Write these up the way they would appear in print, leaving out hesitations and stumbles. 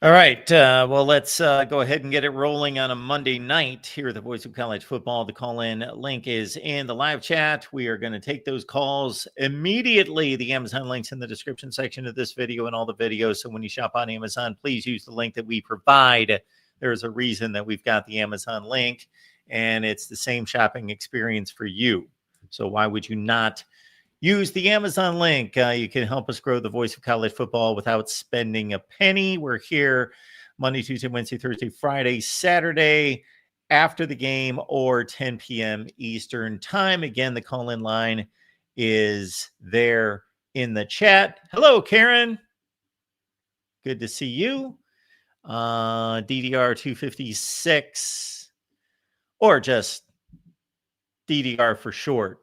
All right. Well, let's go ahead and get it rolling on a Monday night here at the Voice of College Football. The call-in link is in the live chat. We are going to take those calls immediately. The Amazon link's in the description section of this video and all the videos. So when you shop on Amazon, please use the link that we provide. There's a reason that we've got the Amazon link, and it's the same shopping experience for you. So why would you not use the Amazon link? You can help us grow the Voice of College Football without spending a penny. We're here Monday, Tuesday, Wednesday, Thursday, Friday, Saturday after the game or 10 p.m. Eastern time. Again, the call-in line is there in the chat. Hello, Karen. Good to see you. DDR 256 or just DDR for short.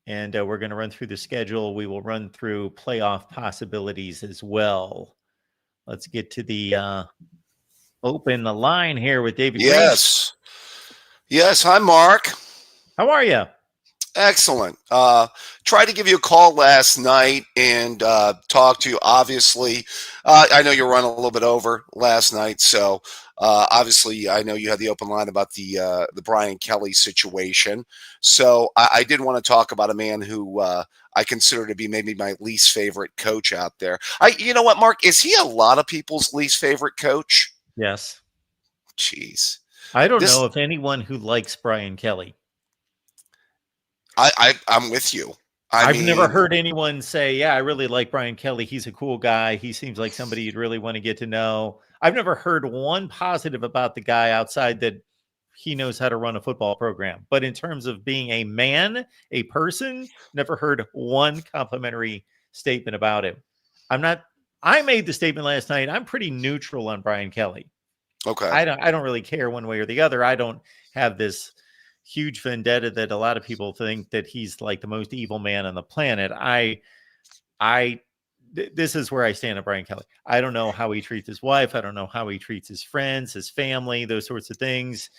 And we're going to run through the schedule. We will run through playoff possibilities as well. Let's get to the open the line here with David. Yes. Yes. Hi, Mark. How are you? Excellent. Tried to give you a call last night and talk to you. Obviously, I know you were running a little bit over last night, so obviously I know you had the open line about the Brian Kelly situation. So I did want to talk about a man who I consider to be maybe my least favorite coach out there. You know what, Mark? Is he a lot of people's least favorite coach? Yes. Jeez. I don't know if anyone who likes Brian Kelly. I'm with you. I've never heard anyone say, yeah, I really like Brian Kelly. He's a cool guy. He seems like somebody you'd really want to get to know. I've never heard one positive about the guy outside that he knows how to run a football program. But in terms of being a man, a person, never heard one complimentary statement about him. I made the statement last night. I'm pretty neutral on Brian Kelly. Okay. I don't really care one way or the other. I don't have this huge vendetta that a lot of people think that he's like the most evil man on the planet. This is where I stand on Brian Kelly. I don't know how he treats his wife. I don't know how he treats his friends, his family, those sorts of things.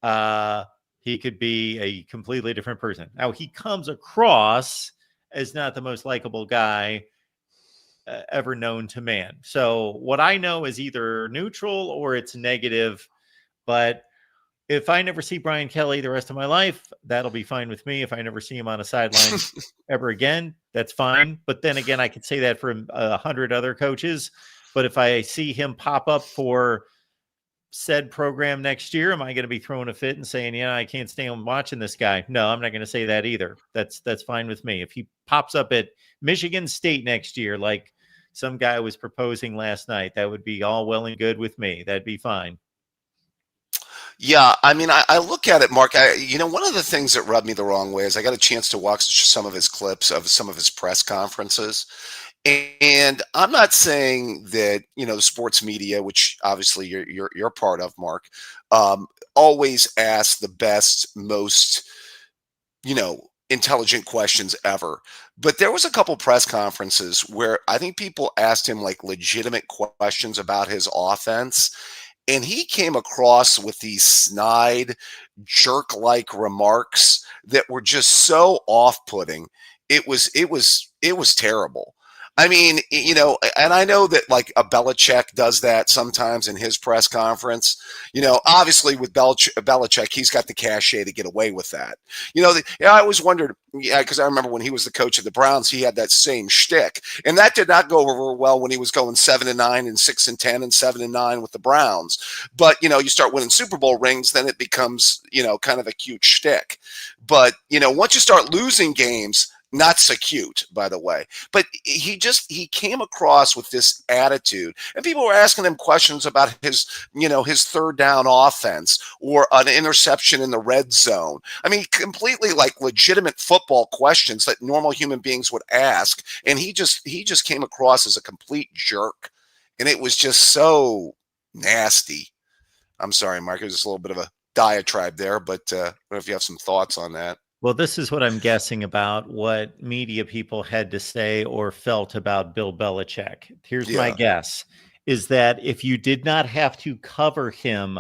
He could be a completely different person. Now, he comes across as not the most likable guy ever known to man. So what I know is either neutral or it's negative, but if I never see Brian Kelly the rest of my life, that'll be fine with me. If I never see him on a sideline ever again, that's fine. But then again, I could say that for 100 other coaches. But if I see him pop up for said program next year, am I going to be throwing a fit and saying, yeah, I can't stand watching this guy? No, I'm not going to say that either. That's fine with me. If he pops up at Michigan State next year, like some guy was proposing last night, that would be all well and good with me. That'd be fine. Yeah, I mean, I look at it, Mark. One of the things that rubbed me the wrong way is I got a chance to watch some of his clips of some of his press conferences. And I'm not saying that, the sports media, which obviously you're part of, Mark, always asks the best, most, intelligent questions ever. But there was a couple press conferences where I think people asked him like legitimate questions about his offense. And he came across with these snide, jerk-like remarks that were just so off-putting. It was terrible. I mean, and I know that like a Belichick does that sometimes in his press conference. Obviously with Belichick, he's got the cachet to get away with that. I always wondered, because I remember when he was the coach of the Browns, he had that same shtick, and that did not go over well when he was going 7-9 and 6-10 and 7-9 with the Browns. But you start winning Super Bowl rings, then it becomes kind of a cute shtick. But once you start losing games. Not so cute, by the way. But he came across with this attitude. And people were asking him questions about his third down offense or an interception in the red zone. I mean, completely like legitimate football questions that normal human beings would ask. And he just came across as a complete jerk. And it was just so nasty. I'm sorry, Mark. It was just a little bit of a diatribe there, but I don't know if you have some thoughts on that. Well, this is what I'm guessing about what media people had to say or felt about Bill Belichick. Here's my guess, is that if you did not have to cover him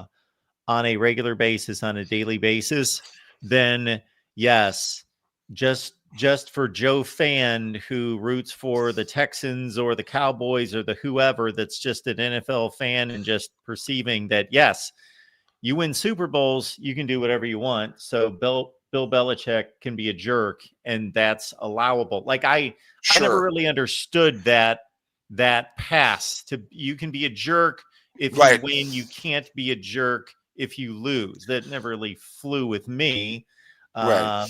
on a regular basis, on a daily basis, then yes, just just for Joe Fan who roots for the Texans or the Cowboys or the whoever that's just an NFL fan and just perceiving that, yes, you win Super Bowls, you can do whatever you want. So Bill Belichick can be a jerk, and that's allowable. Like I never Sure. really understood that pass to you can be a jerk if you Right. win, you can't be a jerk if you lose. That never really flew with me. Right.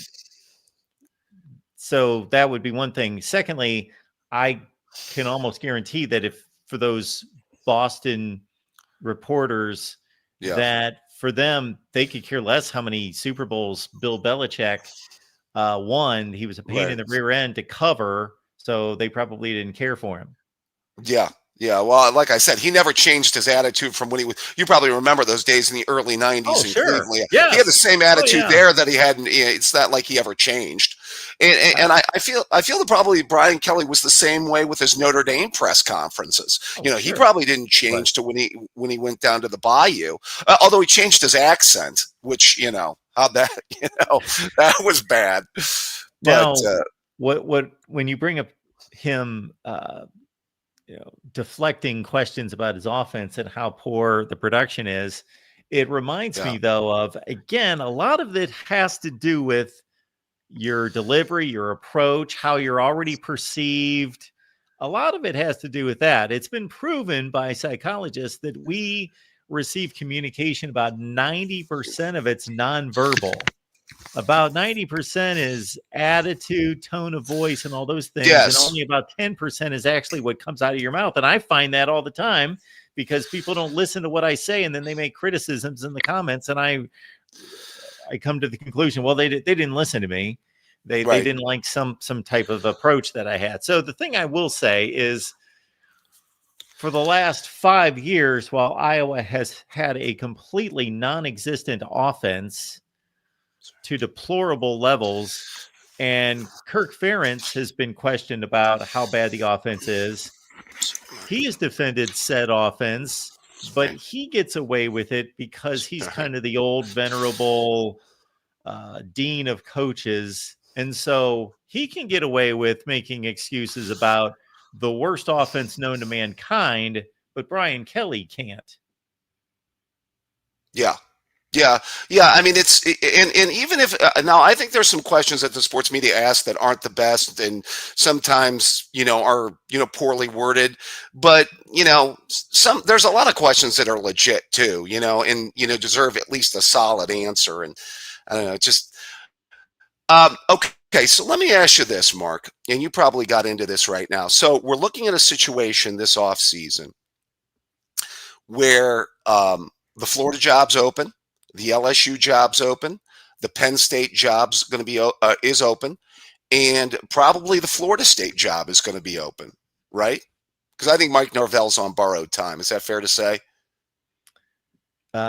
So that would be one thing. Secondly, I can almost guarantee that if for those Boston reporters, Yeah. that for them, they could care less how many Super Bowls Bill Belichick won. He was a pain in Right. the rear end to cover, so they probably didn't care for him. Yeah. Yeah. Well, like I said, he never changed his attitude from when he was. You probably remember those days in the early '90s Oh, in sure. Cleveland. He had the Yes. same Oh, attitude yeah. there that he had. It's not like he ever changed. And I feel that probably Brian Kelly was the same way with his Notre Dame press conferences. Oh, He sure. probably didn't change to when he went down to the Bayou. Although he changed his accent, which how that that was bad. Now, But what when you bring up him, deflecting questions about his offense and how poor the production is, it reminds yeah, me though of, again, a lot of it has to do with your delivery, your approach, how you're already perceived. A lot of it has to do with that. It's been proven by psychologists that we receive communication, about 90% of it's nonverbal. About 90% is attitude, tone of voice, and all those things. And yes, only about 10% is actually what comes out of your mouth. And I find that all the time because people don't listen to what I say, and then they make criticisms in the comments. And I come to the conclusion, well, they didn't listen to me. They right, didn't like some type of approach that I had. So the thing I will say is, for the last 5 years, while Iowa has had a completely non-existent offense to deplorable levels, and Kirk Ferentz has been questioned about how bad the offense is, he has defended said offense, but he gets away with it because he's kind of the old venerable dean of coaches. And so he can get away with making excuses about the worst offense known to mankind, but Brian Kelly can't. yeah. Yeah, yeah. I mean, and even if now, I think there's some questions that the sports media ask that aren't the best, and sometimes are poorly worded. But there's a lot of questions that are legit too. And deserve at least a solid answer. And I don't know, just okay. So let me ask you this, Mark, and you probably got into this right now. So we're looking at a situation this off season where the Florida job's open, the LSU job's open, the Penn State job's going to be is open, and probably the Florida State job is going to be open, right? Because I think Mike Norvell's on borrowed time. Is that fair to say?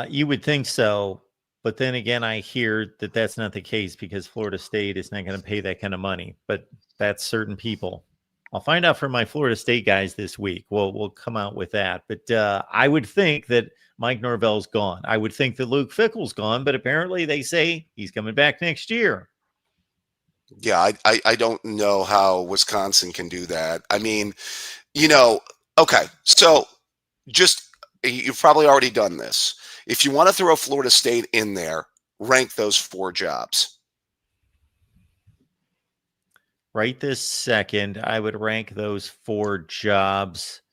You would think so. But then again, I hear that that's not the case because Florida State is not going to pay that kind of money. But that's certain people. I'll find out from my Florida State guys this week. We'll come out with that. But I would think that Mike Norvell's gone. I would think that Luke Fickell's gone, but apparently they say he's coming back next year. Yeah, I don't know how Wisconsin can do that. I mean, okay, so just you've probably already done this. If you want to throw Florida State in there, rank those 4 jobs. Right this second, I would rank those 4 jobs: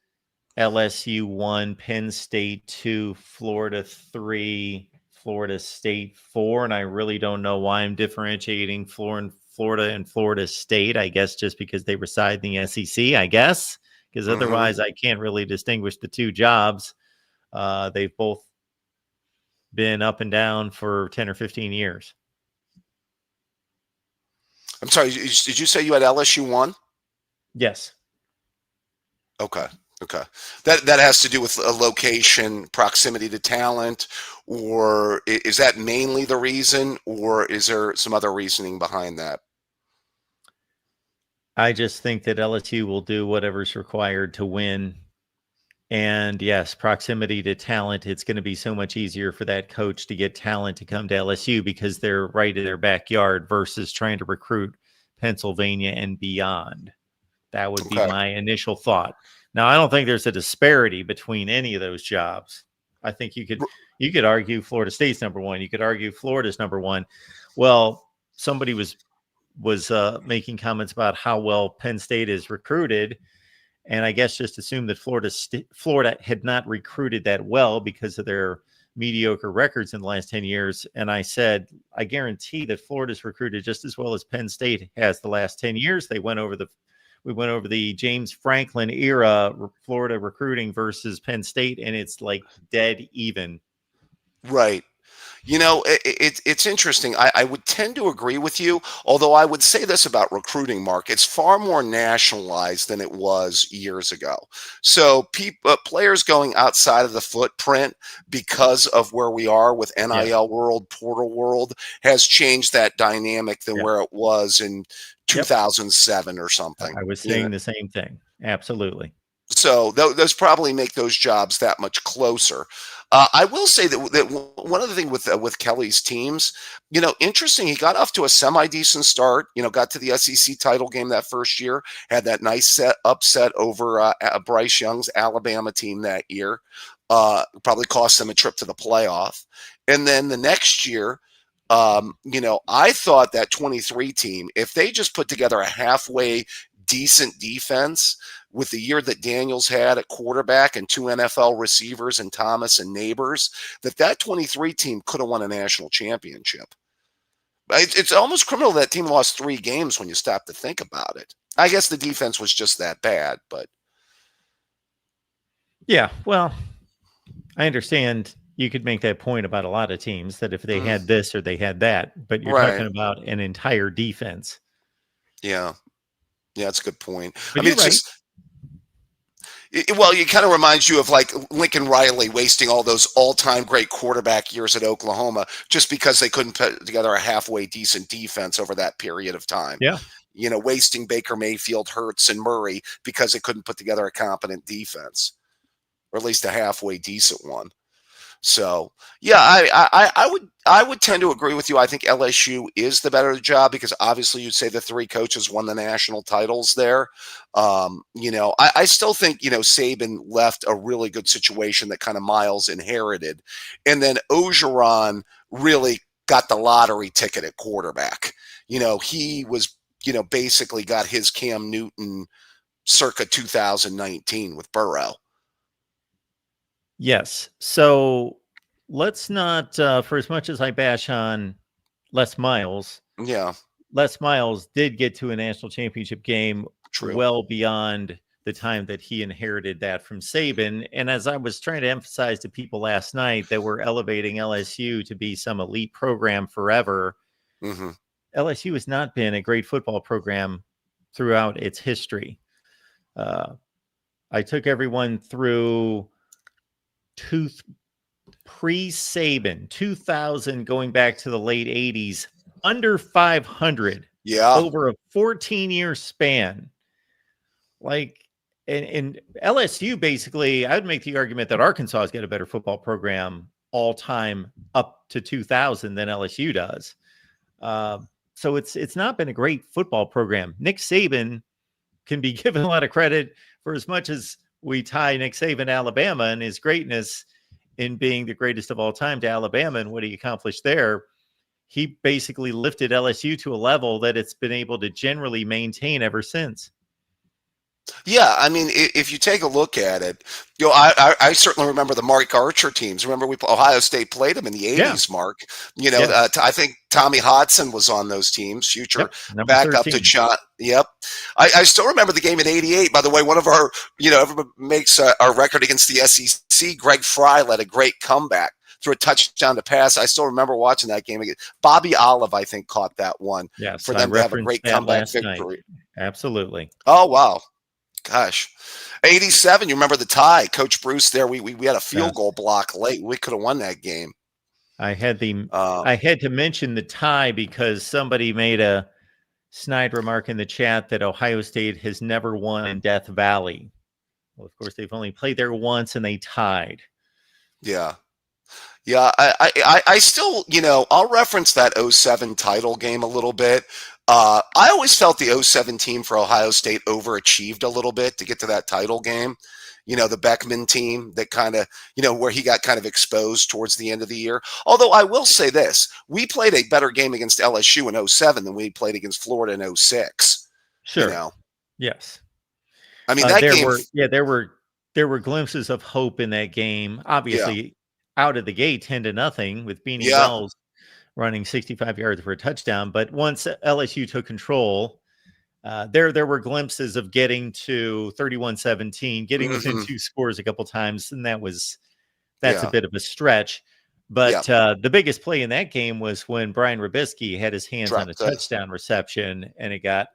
LSU 1, Penn State 2, Florida 3, Florida State 4. And I really don't know why I'm differentiating Florida and Florida State. I guess just because they reside in the SEC, I guess, because otherwise I can't really distinguish the 2 jobs. They've both been up and down for 10 or 15 years. I'm sorry, did you say you had LSU 1? Yes. Okay. Okay. That has to do with a location, proximity to talent, or is that mainly the reason, or is there some other reasoning behind that? I just think that LSU will do whatever's required to win. And yes, proximity to talent. It's going to be so much easier for that coach to get talent to come to LSU because they're right in their backyard versus trying to recruit Pennsylvania and beyond. That would be Okay. my initial thought. Now, I don't think there's a disparity between any of those jobs. I think you could argue Florida State's number one. You could argue Florida's number one. Well, somebody was making comments about how well Penn State is recruited, and I guess just assumed that Florida had not recruited that well because of their mediocre records in the last 10 years. And I said, I guarantee that Florida's recruited just as well as Penn State has the last 10 years. We went over the James Franklin era Florida recruiting versus Penn State, and it's like dead even. Right. It's interesting. I would tend to agree with you, although I would say this about recruiting, Mark. It's far more nationalized than it was years ago. So players going outside of the footprint because of where we are with NIL world, portal world, has changed that dynamic than where it was in 2007 or something. I was saying the same thing. Absolutely. So those probably make those jobs that much closer. I will say that one of the things with Kelly's teams, interesting, he got off to a semi-decent start, got to the SEC title game that first year, had that nice upset over Bryce Young's Alabama team that year, probably cost them a trip to the playoff. And then the next year, I thought that 23 team, if they just put together a halfway decent defense with the year that Daniels had at quarterback and 2 NFL receivers and Thomas and Neighbors, that 23 team could have won a national championship. It's almost criminal that team lost 3 games when you stop to think about it. I guess the defense was just that bad, but. Yeah, well, I understand you could make that point about a lot of teams that if they had this or they had that, but you're talking about an entire defense. Yeah. Yeah, that's a good point. But it's just. Well, it kind of reminds you of like Lincoln Riley wasting all those all-time great quarterback years at Oklahoma just because they couldn't put together a halfway decent defense over that period of time. Yeah. Wasting Baker Mayfield, Hurts, and Murray because they couldn't put together a competent defense, or at least a halfway decent one. So, yeah, I would tend to agree with you. I think LSU is the better job because obviously you'd say the 3 coaches won the national titles there. I still think, Saban left a really good situation that kind of Miles inherited. And then Orgeron really got the lottery ticket at quarterback. He was, basically got his Cam Newton circa 2019 with Burrow. Yes. So let's not, for as much as I bash on Les Miles. Yeah. Les Miles did get to a national championship game. True. Well beyond the time that he inherited that from Saban. And as I was trying to emphasize to people last night that we're elevating LSU to be some elite program forever. Mm-hmm. LSU has not been a great football program throughout its history. I took everyone through pre-Saban, 2000, going back to the late 80s, under 500 over a 14-year span. And LSU, basically, I would make the argument that Arkansas has got a better football program all time up to 2000 than LSU does. So it's not been a great football program. Nick Saban can be given a lot of credit for as much as we tie Nick Saban to Alabama and his greatness in being the greatest of all time to Alabama and what he accomplished there. He basically lifted LSU to a level that it's been able to generally maintain ever since. Yeah, I mean, if you take a look at it, I certainly remember the Mark Archer teams. Remember, Ohio State played them in the 80s, Mark. I think Tommy Hodson was on those teams, future backup to John. Yep. I still remember the game in 88. By the way, one of our, everybody makes our record against the SEC. Greg Fry led a great comeback through a touchdown to pass. I still remember watching that game. Bobby Olive, I think, caught that one for them to have a great comeback victory. Absolutely. Oh, wow. Gosh, 87. You remember the tie, Coach Bruce there. We had a field goal block late. We could have won that game. I had to mention the tie because somebody made a snide remark in the chat that Ohio State has never won in Death Valley. Well, of course, they've only played there once and they tied. Yeah. Yeah, I still, I'll reference that '07 title game a little bit. I always felt the '07 team for Ohio State overachieved a little bit to get to that title game. The Beckman team that kind of, where he got kind of exposed towards the end of the year. Although I will say this, we played a better game against LSU in '07 than we played against Florida in '06. Sure. Yes. I mean, that game. There were glimpses of hope in that game. Yeah. Obviously, out of the gate, 10-0 with Beanie Yeah. Wells running 65 yards for a touchdown. But once LSU took control, there were glimpses of getting to 31-17, getting within Hmm. two scores a couple times, and that's a Yeah. bit of a stretch. Yeah. But the biggest play in that game was when Brian Robisky had his hands on a Dropped the. touchdown reception, and it got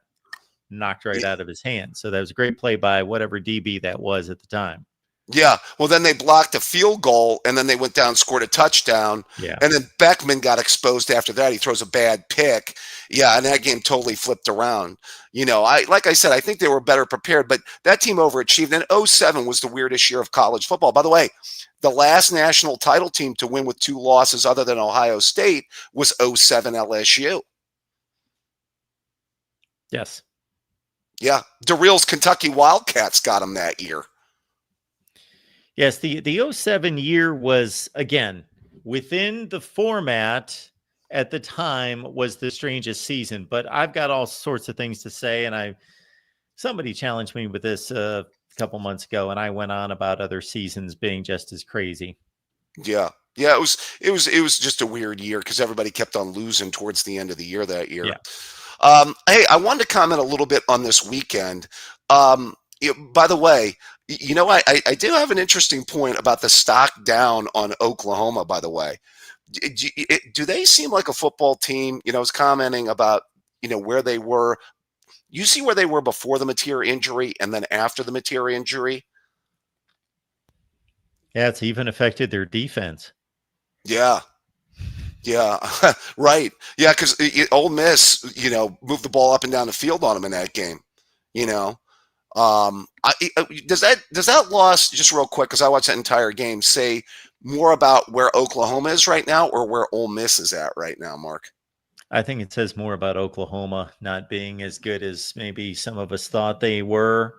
knocked right out of his hand. So that was a great play by whatever DB that was at the time. Yeah. Well, then they blocked a field goal, and then they went down, scored a touchdown, Yeah. and then Beckman got exposed after that. He throws a bad pick. Yeah, and that game totally flipped around. Like I said, I think they were better prepared, but that team overachieved. And '07 was the weirdest year of college football. By the way, the last national title team to win with 2 losses other than Ohio State was '07 LSU. Yes. Yeah. DeReal's Kentucky Wildcats got him that year. Yes, the '07 year was, again, within the format at the time, was the strangest season. But I've got all sorts of things to say, and somebody challenged me with this a couple months ago, and I went on about other seasons being just as crazy. Yeah. Yeah, it was just a weird year because everybody kept on losing towards the end of the year that year. Yeah. Hey, I wanted to comment a little bit on this weekend. By the way, I do have an interesting point about the stock down on Oklahoma, by the way. Do they seem like a football team? I was commenting about, where they were. You see where they were before the Mateer injury and then after the Mateer injury? Yeah, it's even affected their defense. Yeah. Yeah, right. Yeah, because Ole Miss, moved the ball up and down the field on them in that game. Does that loss, just real quick, because I watched that entire game, say more about where Oklahoma is right now or where Ole Miss is at right now, Mark? I think it says more about Oklahoma not being as good as maybe some of us thought they were.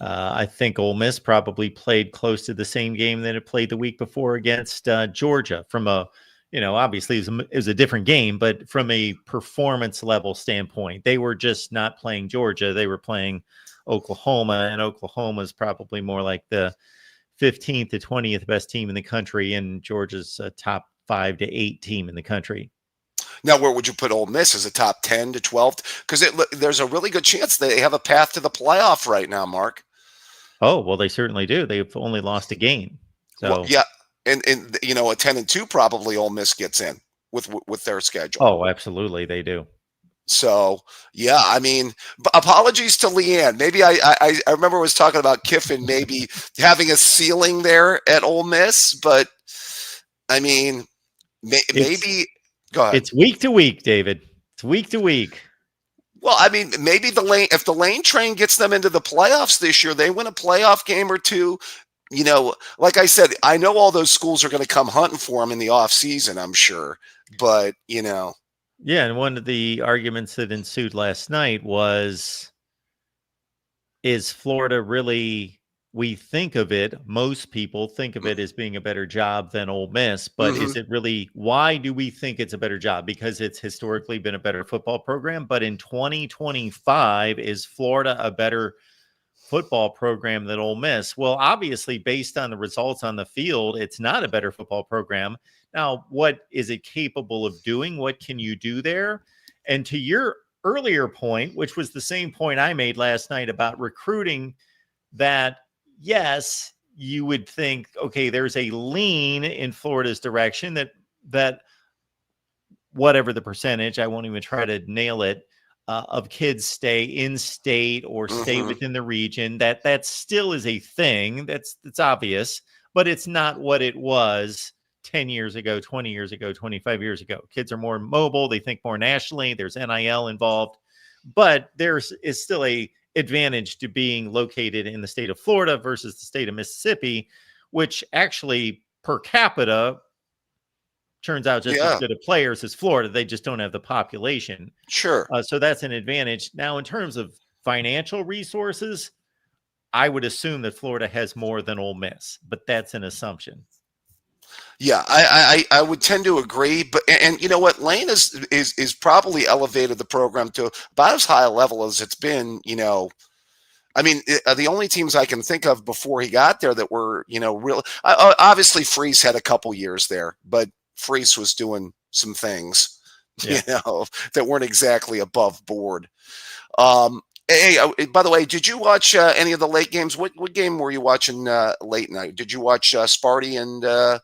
I think Ole Miss probably played close to the same game that it played the week before against Georgia. From obviously it was a different game, but from a performance level standpoint, they were just not playing Georgia. They were playing Oklahoma, and Oklahoma is probably more like the 15th to 20th best team in the country, and Georgia's a top 5 to 8 team in the country. Now, where would you put Ole Miss? As a top 10 to 12? Because there's a really good chance they have a path to the playoff right now, Mark. Oh, well, they certainly do. They've only lost a game. So well, yeah, and a 10-2 probably Ole Miss gets in with their schedule. Oh, absolutely, they do. So, yeah, I mean, apologies to Leanne. Maybe I remember I was talking about Kiffin maybe having a ceiling there at Ole Miss, but I mean, maybe go ahead. It's week to week, David. It's week to week. Well, I mean, maybe if the Lane train gets them into the playoffs this year, they win a playoff game or two. Like I said, I know all those schools are going to come hunting for them in the off season, I'm sure, but Yeah, and one of the arguments that ensued last night was, is Florida really, most people think of it as being a better job than Ole Miss, but is it really, why do we think it's a better job? Because it's historically been a better football program, but in 2025, is Florida a better football program than Ole Miss? Well, obviously, based on the results on the field, it's not a better football program. Now, what is it capable of doing? What can you do there? And to your earlier point, which was the same point I made last night about recruiting, that yes, you would think, okay, there's a lean in Florida's direction that whatever the percentage, I won't even try to nail it, of kids stay in state or stay within the region. That still is a thing. That's obvious, but it's not what it was 10 years ago, 20 years ago, 25 years ago. Kids are more mobile. They think more nationally. There's NIL involved, but is still a advantage to being located in the state of Florida versus the state of Mississippi, which actually per capita turns out just as Yeah, good at players as Florida. They just don't have the population. sure. So that's an advantage. Now, in terms of financial resources, I would assume that Florida has more than Ole Miss, but that's an assumption. Yeah, I would tend to agree, but and you know what, Lane is probably elevated the program to about as high a level as it's been. I mean, the only teams I can think of before he got there that were real. Obviously, Freese had a couple years there, but Freese was doing some things, Yeah. that weren't exactly above board. Hey, by the way, did you watch any of the late games? What game were you watching late night? Did you watch Sparty and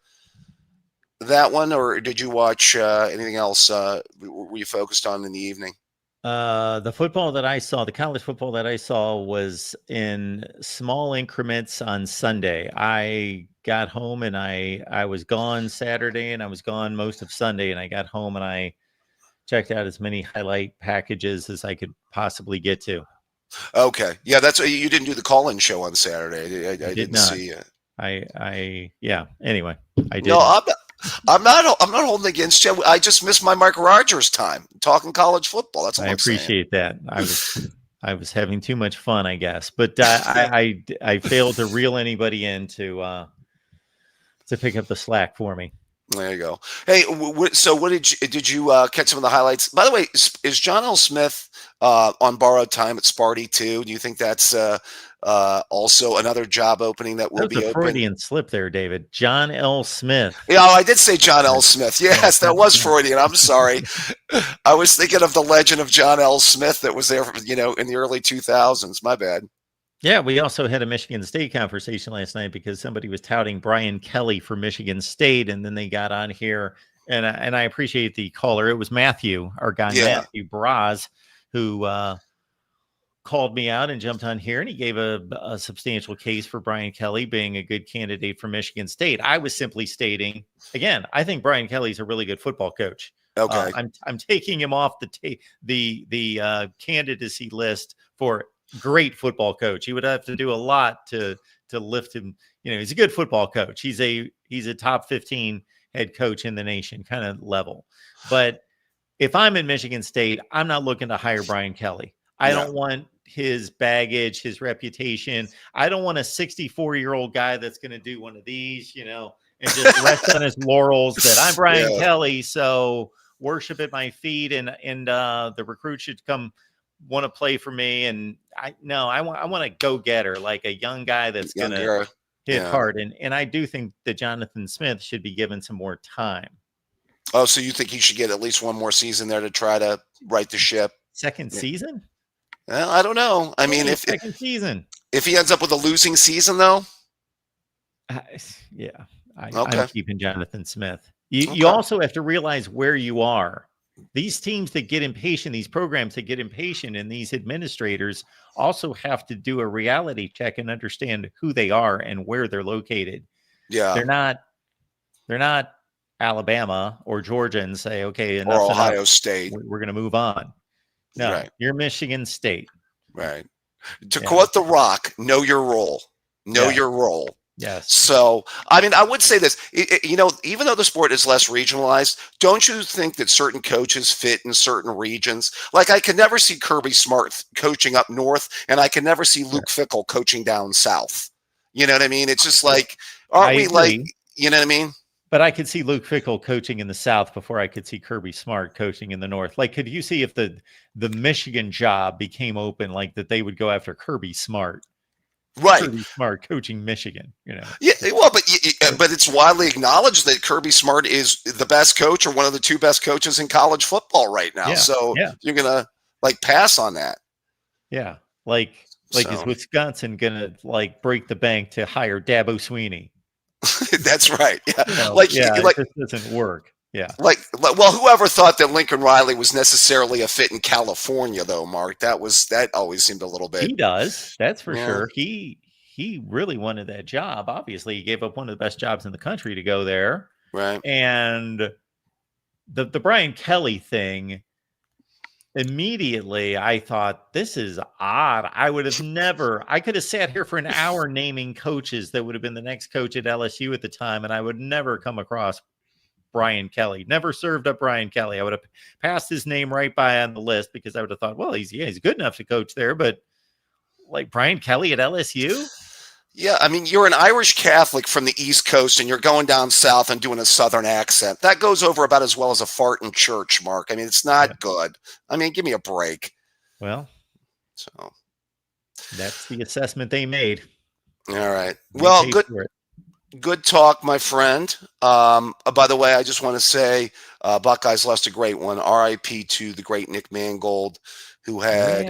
that one, or did you watch anything else? Were you focused on in the evening? The football that I saw, the college football that I saw was in small increments on Sunday. I got home and I was gone Saturday and I was gone most of Sunday, and I got home and I checked out as many highlight packages as I could possibly get to. Okay, yeah, that's you didn't do the call-in show on Saturday. I I did didn't not. see it. Yeah. Anyway, I No, didn't. I'm not holding against you. I just missed my Mike Rogers time talking college football. That's all I I'm saying. appreciate that. I was having too much fun, I guess, but I failed to reel anybody in to pick up the slack for me. There you go. Hey, so what did you catch some of the highlights? By the way, is John L. Smith on borrowed time at Sparty too? Do you think that's also another job opening that will That was be a open? Freudian slip there, David. John L. Smith. Yeah, I did say John L. Smith. Yes, that was Freudian. I'm sorry. I was thinking of the legend of John L. Smith that was there, in the early 2000s. My bad. Yeah, we also had a Michigan State conversation last night because somebody was touting Brian Kelly for Michigan State, and then they got on here, and I appreciate the caller. It was Matthew, our guy Yeah. Matthew Braz, who called me out and jumped on here, and he gave a substantial case for Brian Kelly being a good candidate for Michigan State. I was simply stating, again, I think Brian Kelly's a really good football coach. Okay. I'm taking him off the candidacy list for great football coach. He would have to do a lot to lift him. He's a good football coach. He's a top 15 head coach in the nation kind of level. But if I'm in Michigan State, I'm not looking to hire Brian Kelly. I don't want his baggage, his reputation. I don't want a 64-year-old guy that's going to do one of these, and just rest on his laurels that I'm Brian Kelly, so worship at my feet, and the recruit should come want to play for me. And I want a go-getter, like a young guy that's going to hit hard. And I do think that Jonathan Smith should be given some more time. Oh, so you think he should get at least one more season there to try to right the ship? Second season? Well, I don't know. I mean, second season, if he ends up with a losing season, though, I'm keeping Jonathan Smith. You also have to realize where you are. These teams that get impatient, these programs that get impatient, and these administrators also have to do a reality check and understand who they are and where they're located. Yeah, they're not Alabama or Georgia and say, okay, or Ohio State, we're going to move on. No, you're Michigan State. Right. To quote The Rock, know your role. Know your role. Yes. So, I mean, I would say this, even though the sport is less regionalized, don't you think that certain coaches fit in certain regions? Like, I could never see Kirby Smart coaching up north, and I could never see Luke Fickell coaching down south. You know what I mean? It's just like, aren't we like, you know what I mean? But I could see Luke Fickell coaching in the South before I could see Kirby Smart coaching in the North. Like, could you see if the Michigan job became open, like that they would go after Kirby Smart? Right. Kirby Smart coaching Michigan, Yeah, well, but it's widely acknowledged that Kirby Smart is the best coach or one of the two best coaches in college football right now. So you're going to like pass on that. Yeah. Like is Wisconsin going to like break the bank to hire Dabo Sweeney? That's right. Yeah. It just doesn't work. Yeah. Well, whoever thought that Lincoln Riley was necessarily a fit in California, though, Mark? That always seemed a little bit. He does. That's for sure. He really wanted that job. Obviously, he gave up one of the best jobs in the country to go there. Right. And the Brian Kelly thing, immediately I thought, this is odd. I could have sat here for an hour naming coaches that would have been the next coach at LSU at the time, and I would never come across Brian Kelly. Never served up Brian Kelly. I would have passed his name right by on the list because I would have thought, well, he's good enough to coach there, but like Brian Kelly at LSU? Yeah, I mean, you're an Irish Catholic from the East Coast, and you're going down south and doing a Southern accent. That goes over about as well as a fart in church, Mark. I mean, it's not good. I mean, give me a break. Well, so that's the assessment they made. All right. Well, good talk, my friend. By the way, I just want to say Buckeyes lost a great one. RIP to the great Nick Mangold, who had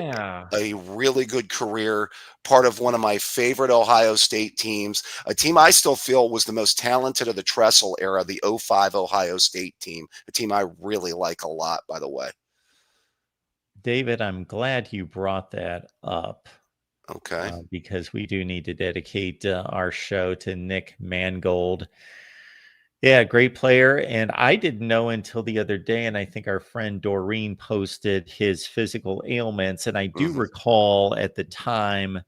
a really good career, part of one of my favorite Ohio State teams, a team I still feel was the most talented of the Tressel era, the 05 Ohio State team, a team I really like a lot, by the way. David, I'm glad you brought that up. Okay. Because we do need to dedicate our show to Nick Mangold. Yeah, great player. And I didn't know until the other day, and I think our friend Doreen posted his physical ailments. And I do recall at the time,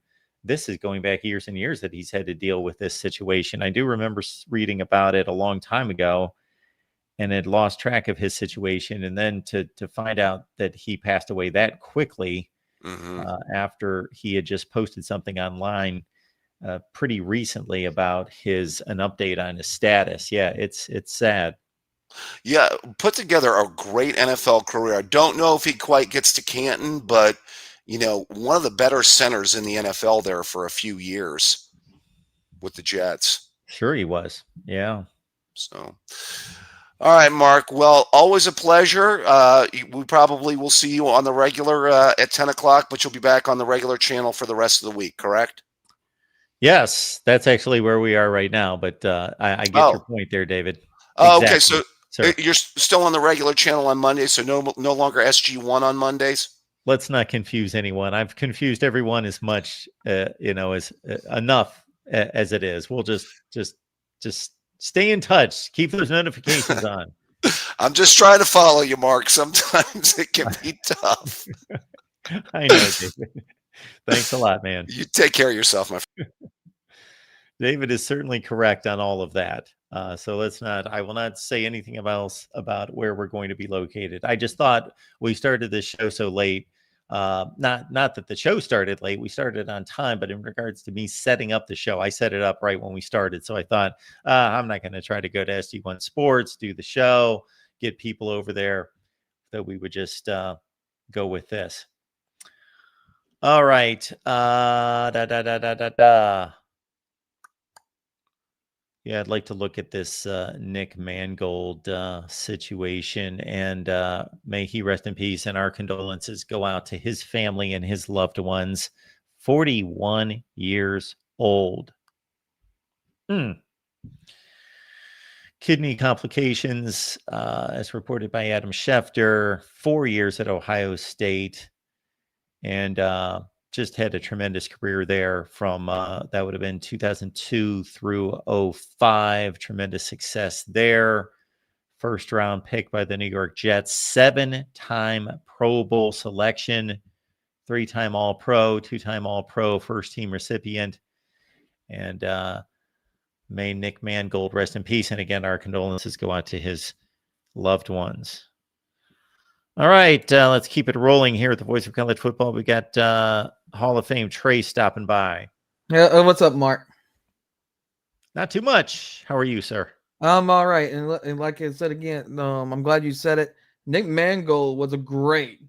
this is going back years and years, that he's had to deal with this situation. I do remember reading about it a long time ago and had lost track of his situation. And then to find out that he passed away that quickly after he had just posted something online pretty recently about an update on his status. Yeah, it's sad. Yeah, put together a great NFL career. I don't know if he quite gets to Canton, but one of the better centers in the NFL there for a few years with the Jets. Sure he was. Yeah. So, all right, Mark. Well, always a pleasure. We probably will see you on the regular at 10 o'clock, but you'll be back on the regular channel for the rest of the week, correct? Yes, that's actually where we are right now, but I get your point there, David. Oh, exactly. Okay, so you're still on the regular channel on Mondays, so no longer SG1 on Mondays? Let's not confuse anyone. I've confused everyone as much, as enough as it is. We'll just stay in touch. Keep those notifications on. I'm just trying to follow you, Mark. Sometimes it can be tough. I know, David. Thanks a lot, man. You take care of yourself, my friend. David is certainly correct on all of that. So I will not say anything else about where we're going to be located. I just thought we started this show so late. Not that the show started late. We started on time, but in regards to me setting up the show, I set it up right when we started. So I thought, I'm not going to try to go to SD1 Sports, do the show, get people over there, that we would just go with this. All right. Yeah, I'd like to look at this Nick Mangold situation, and may he rest in peace. And our condolences go out to his family and his loved ones. 41 years old. Kidney complications, as reported by Adam Schefter. 4 years at Ohio State, and just had a tremendous career there from that would have been 2002 through 05. Tremendous success there. First round pick by the New York Jets, 7-time Pro Bowl selection, 3-time All-Pro, 2-time All-Pro, first team recipient. And may Nick Mangold rest in peace. And again, our condolences go out to his loved ones. All right, let's keep it rolling here at the Voice of College Football. We got Hall of Fame Trey stopping by. Yeah, what's up, Mark? Not too much. How are you, sir? I'm all right. And like I said again, I'm glad you said it. Nick Mangold was a great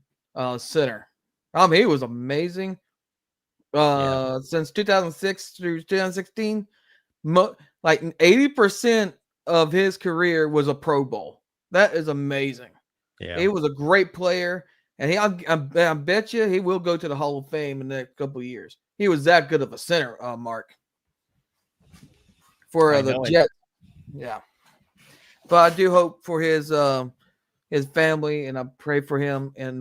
center. He was amazing. Since 2006 through 2016, like 80% of his career was a Pro Bowl. That is amazing. Yeah. He was a great player, and I bet you he will go to the Hall of Fame in the next couple of years. He was that good of a center, Mark, for the Jets. Yeah, but I do hope for his family, and I pray for him. And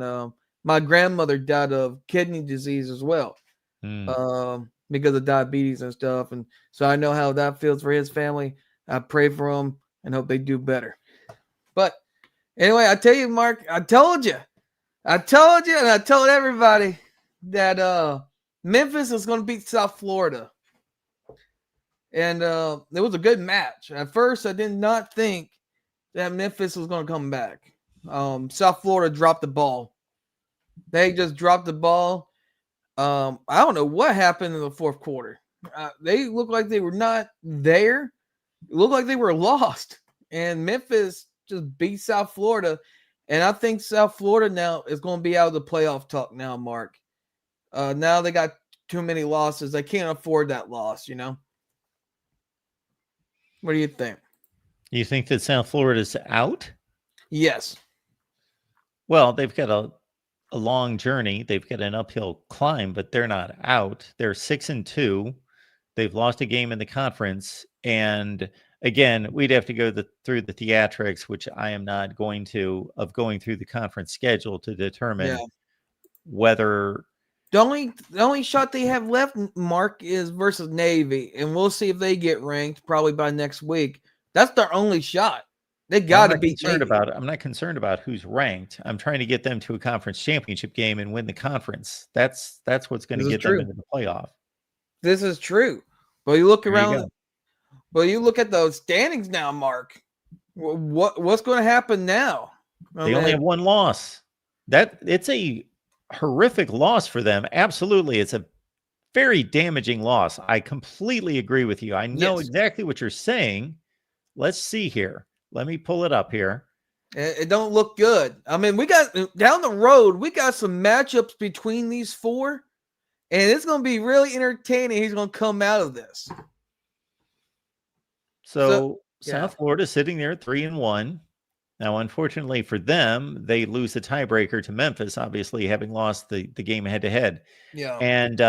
my grandmother died of kidney disease as well, because of diabetes and stuff, and so I know how that feels for his family. I pray for him and hope they do better. But anyway, I tell you, Mark, I told you, and I told everybody that Memphis is going to beat South Florida. And it was a good match. At first, I did not think that Memphis was going to come back. South Florida dropped the ball. They just dropped the ball. I don't know what happened in the fourth quarter. They looked like they were not there. It looked like they were lost. And Memphis just beat South Florida. And I think South Florida now is going to be out of the playoff talk now, Mark. Now they got too many losses. They can't afford that loss, you know? What do you think? You think that South Florida's out? Yes. Well, they've got a long journey. They've got an uphill climb, but they're not out. They're 6-2. They've lost a game in the conference. And again, we'd have to go through the theatrics, which I am not going to, of going through the conference schedule to determine whether the only shot they have left, Mark, is versus Navy, and we'll see if they get ranked probably by next week. That's their only shot. They got to be concerned about it. I'm not concerned about who's ranked. I'm trying to get them to a conference championship game and win the conference. That's what's going to get them into the playoff. This is true. But you look around. But you look at those standings now, Mark. What's going to happen now? They only have one loss. It's a horrific loss for them. Absolutely, it's a very damaging loss. I completely agree with you. I know exactly what you're saying. Let's see here. Let me pull it up here. It don't look good. I mean, we got down the road, we got some matchups between these four, and it's going to be really entertaining. He's going to come out of this. So South Florida sitting there at 3-1. Now, unfortunately for them, they lose the tiebreaker to Memphis, obviously having lost the game head-to-head. Yeah. And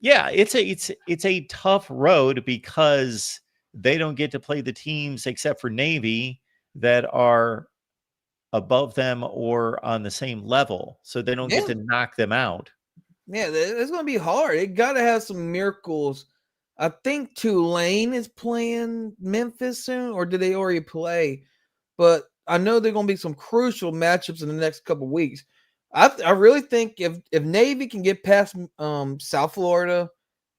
it's a tough road because they don't get to play the teams except for Navy that are above them or on the same level. So they don't get to knock them out. Yeah, it's going to be hard. It got to have some miracles. I think Tulane is playing Memphis soon, or did they already play? But I know there are going to be some crucial matchups in the next couple of weeks. I really think if Navy can get past South Florida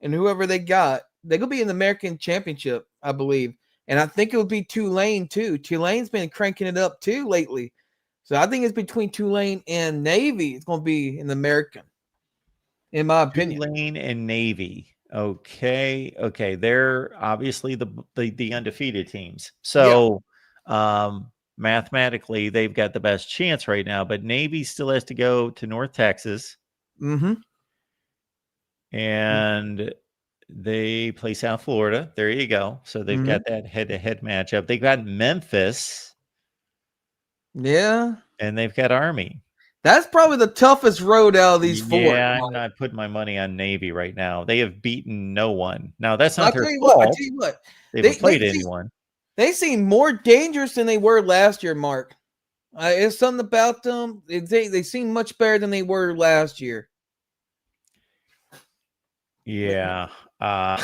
and whoever they got, they're going to be in the American Championship, I believe. And I think it would be Tulane, too. Tulane's been cranking it up, too, lately. So I think it's between Tulane and Navy. It's going to be in the American, in my opinion. Tulane and Navy. Okay. They're obviously the undefeated teams. So mathematically, they've got the best chance right now. But Navy still has to go to North Texas. Mm-hmm. And they play South Florida. There you go. So they've got that head-to-head matchup. They got Memphis. Yeah. And they've got Army. That's probably the toughest road out of these four. Yeah, I'm not putting my money on Navy right now. They have beaten no one. Now, that's not their fault. I'll tell you what. They haven't played anyone. They seem more dangerous than they were last year, Mark. It's something about them. They seem much better than they were last year. Yeah. I'm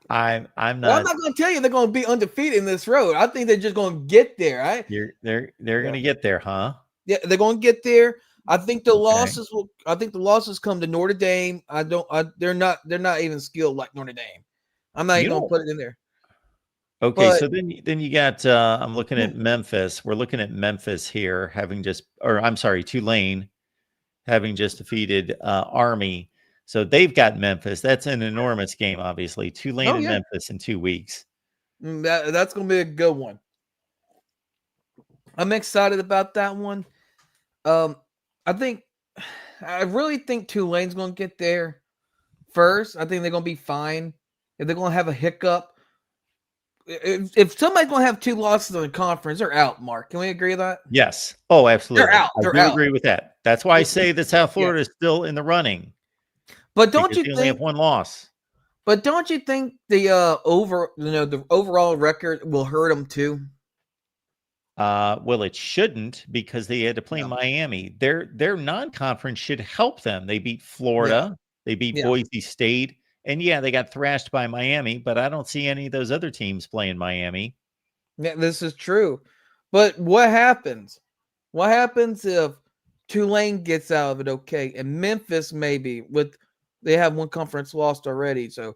not. Well, I'm not going to tell you they're going to be undefeated in this road. I think they're just going to get there. They're going to get there, huh? Yeah, they're going to get there. I think the losses will. I think the losses come to Notre Dame. They're not even skilled like Notre Dame. I'm not even going to put it in there. Okay, so then you got. I'm looking at Memphis. We're looking at Memphis here, Tulane, having just defeated Army. So they've got Memphis. That's an enormous game, obviously. Tulane and Memphis in 2 weeks. That's going to be a good one. I'm excited about that one. I really think Tulane's going to get there first. I think they're going to be fine. If they're going to have a hiccup, if somebody's going to have 2 losses in the conference, they're out, Mark. Can we agree with that? Yes. Oh, absolutely. They're out. I do agree with that. That's why I say that South Florida is still in the running. But don't you only have one loss? But don't you think the overall record will hurt them too? Well, it shouldn't because they had to play Miami. Their non-conference should help them. They beat Florida. They beat Boise State. And they got thrashed by Miami, but I don't see any of those other teams playing Miami. Yeah, this is true. But what happens? What happens if Tulane gets out of it okay? And Memphis maybe they have one conference lost already, so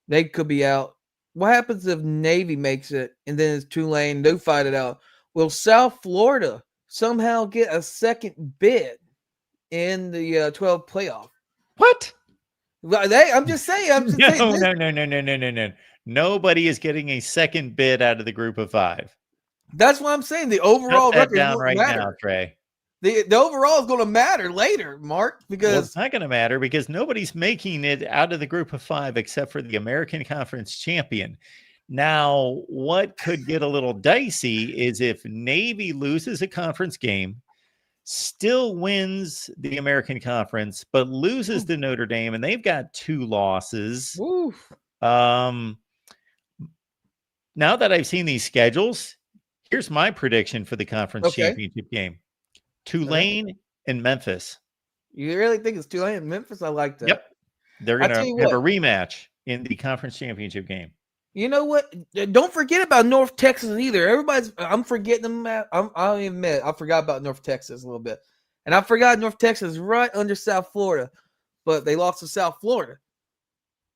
they could be out. What happens if Navy makes it and then it's Tulane, they fight it out? will South Florida somehow get a second bid in the 12 playoff? What? Well, I'm just saying. I'm just saying. No. Nobody is getting a second bid out of the group of 5. That's what I'm saying. The Shut overall that record down won't right matter. now, Trey. The overall is going to matter later, Mark, Well, because it's not going to matter because nobody's making it out of the group of 5 except for the American Conference champion. Now, what could get a little dicey is if Navy loses a conference game, still wins the American Conference, but loses to Notre Dame, and they've got 2 losses. oof. Now that I've seen these schedules, here's my prediction for the conference championship game. Tulane and Memphis. You really think it's Tulane and Memphis? I like that. Yep. They're going I tell to you have a what. rematch in the conference championship game. You know what? Don't forget about North Texas either. I'm forgetting them. I'll admit, I forgot about North Texas a little bit. And I forgot North Texas is right under South Florida, but they lost to South Florida.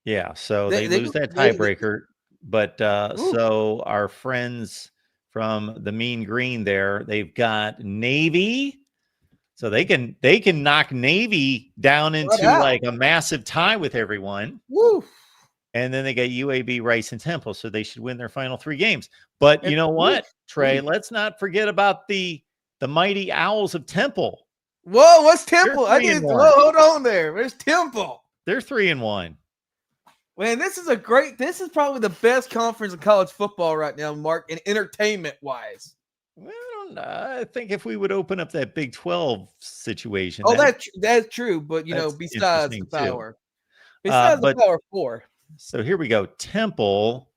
Yeah, so they lose that tiebreaker. But so our friends from the Mean Green there, they've got Navy. So they can knock Navy down into like a massive tie with everyone. Woo. And then they got UAB, Rice, and Temple. So they should win their final 3 games. But you know what, Trey? Let's not forget about the mighty Owls of Temple. Whoa, what's Temple? Whoa, hold on there. Where's Temple? They're 3-1. Man, this is probably the best conference in college football right now, Mark, in entertainment wise. Well, I think if we would open up that Big 12 situation. Oh, that's true. But, besides the power. Besides the Power 4. So here we go. Temple,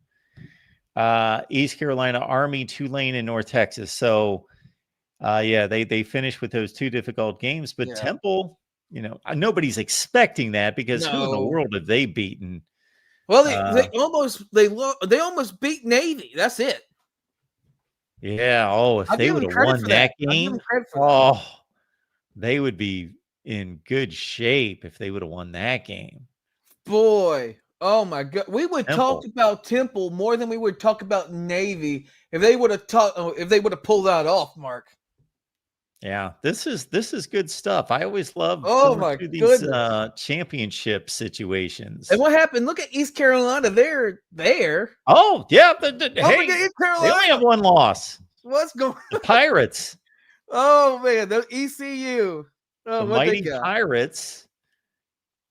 East Carolina, Army, Tulane, and North Texas. So, they finished with those 2 difficult games. But Temple, nobody's expecting that because who in the world have they beaten? Well, they almost beat Navy. That's it. Yeah. Oh, if they would have won that game, they would be in good shape if they would have won that game. Boy, oh my God, we would talk about Temple more than we would talk about Navy if they would have pulled that off, Mark. Yeah, this is good stuff. I always love these championship situations. And what happened? Look at East Carolina. They're there. Oh, yeah. Hey, East Carolina. They only have 1 loss. What's going on? The Pirates. Oh, man. The ECU. Oh, the mighty Pirates.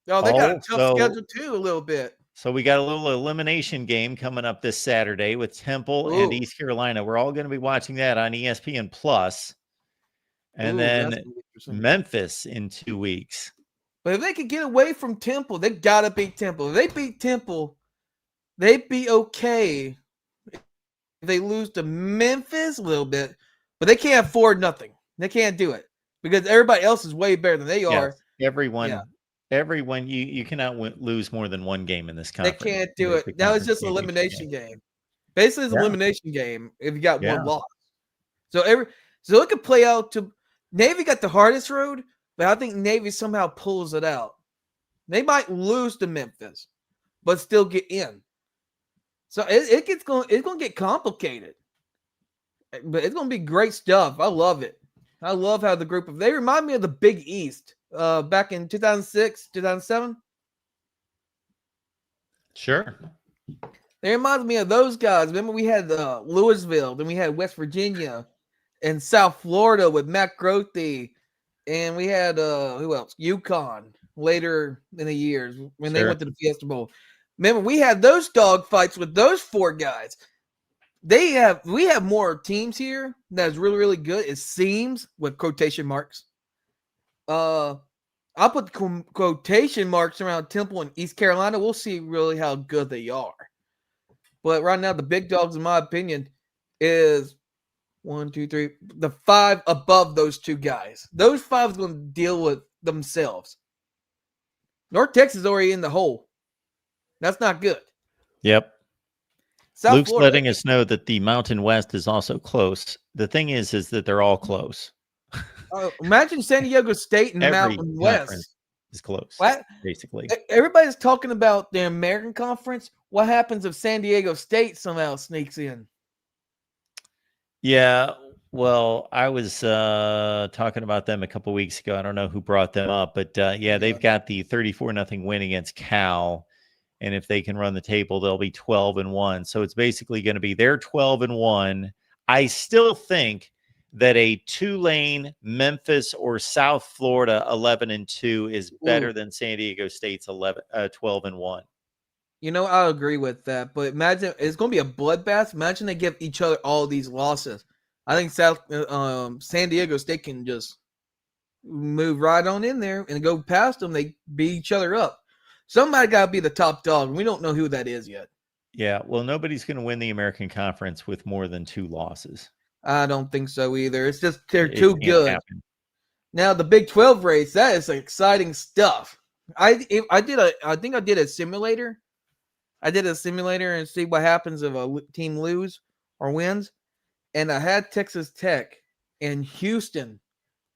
Oh, they got a tough schedule, too, a little bit. So we got a little elimination game coming up this Saturday with Temple and East Carolina. We're all going to be watching that on ESPN Plus. And then Memphis in 2 weeks. But if they could get away from Temple, they got to beat Temple. If they beat Temple, they'd be okay. If they lose to Memphis a little bit, but they can't afford nothing. They can't do it because everybody else is way better than they are. Everyone, you cannot lose more than 1 game in this conference. They can't do it. Now it's just an elimination game. Basically, it's an elimination game if you got 1 loss. So it could play out to Navy got the hardest road, but I think Navy somehow pulls it out. They might lose to Memphis, but still get in. So it's going to get complicated. But it's going to be great stuff. I love it. I love how they remind me of the Big East back in 2006, 2007. Sure. They remind me of those guys. Remember we had Louisville, then we had West Virginia and South Florida with Matt Grothe, and we had who else? UConn later in the years when they went to the Fiesta Bowl. Remember, we had those dog fights with those 4 guys. We have more teams here that's really, really good. It seems with quotation marks. I'll put quotation marks around Temple and East Carolina. We'll see really how good they are. But right now, the big dogs, in my opinion, is 1, 2, 3, the 5 above those 2 guys. Those 5 is going to deal with themselves. North Texas is already in the hole. That's not good. Yep. Luke's letting us know that the Mountain West is also close. The thing is that they're all close. Imagine San Diego State and Mountain West is close. Basically, everybody's talking about the American Conference. What happens if San Diego State somehow sneaks in? Yeah, Well, I was talking about them a couple weeks ago. I don't know who brought them up, but yeah, they've got the 34-0 win against Cal. And if they can run the table, they'll be 12-1. So it's basically going to be they're 12-1. I still think that a Tulane, Memphis, or South Florida 11-2 is better than San Diego State's 12-1. You know, I agree with that. But imagine it's going to be a bloodbath. Imagine they give each other all these losses. I think San Diego State can just move right on in there and go past them. They beat each other up. Somebody got to be the top dog. We don't know who that is yet. Yeah, well, nobody's going to win the American Conference with more than 2 losses. I don't think so either. It's just they're too good. Happen. Now the Big 12 race, that is exciting stuff. I think I did a simulator. I did a simulator and see what happens if a team lose or wins, and I had Texas Tech and Houston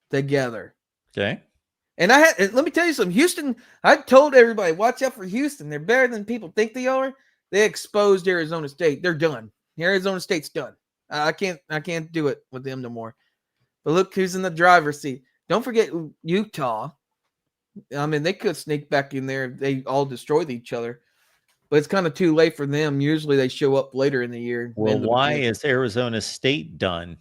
together. Okay. And let me tell you something. Houston, I told everybody, watch out for Houston. They're better than people think they are. They exposed Arizona State. They're done. Arizona State's done. I can't do it with them no more. But look who's in the driver's seat. Don't forget Utah. I mean, they could sneak back in there if they all destroyed each other. But it's kind of too late for them. Usually they show up later in the year. Well, why is Arizona State done?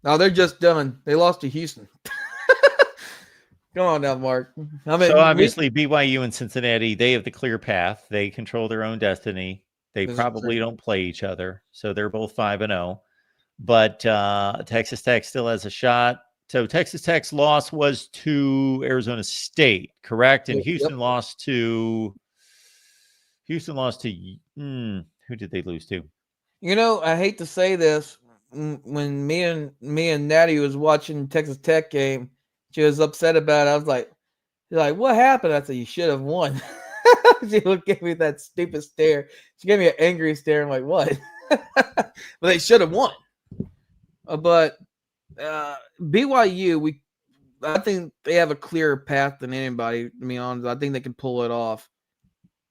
No, they're just done. They lost to Houston. Come on now, Mark. I mean, so obviously BYU and Cincinnati, they have the clear path. They control their own destiny. They probably don't play each other. So they're both 5-0. But Texas Tech still has a shot. So Texas Tech's loss was to Arizona State, correct? And Houston lost to who did they lose to? You know, I hate to say this. When me and Natty was watching Texas Tech game, she was upset about it. I was like, what happened? I said, you should have won. She gave me that stupid stare. She gave me an angry stare. I'm like, what? But they should have won. But BYU, I think they have a clearer path than anybody, to be honest. I think they can pull it off.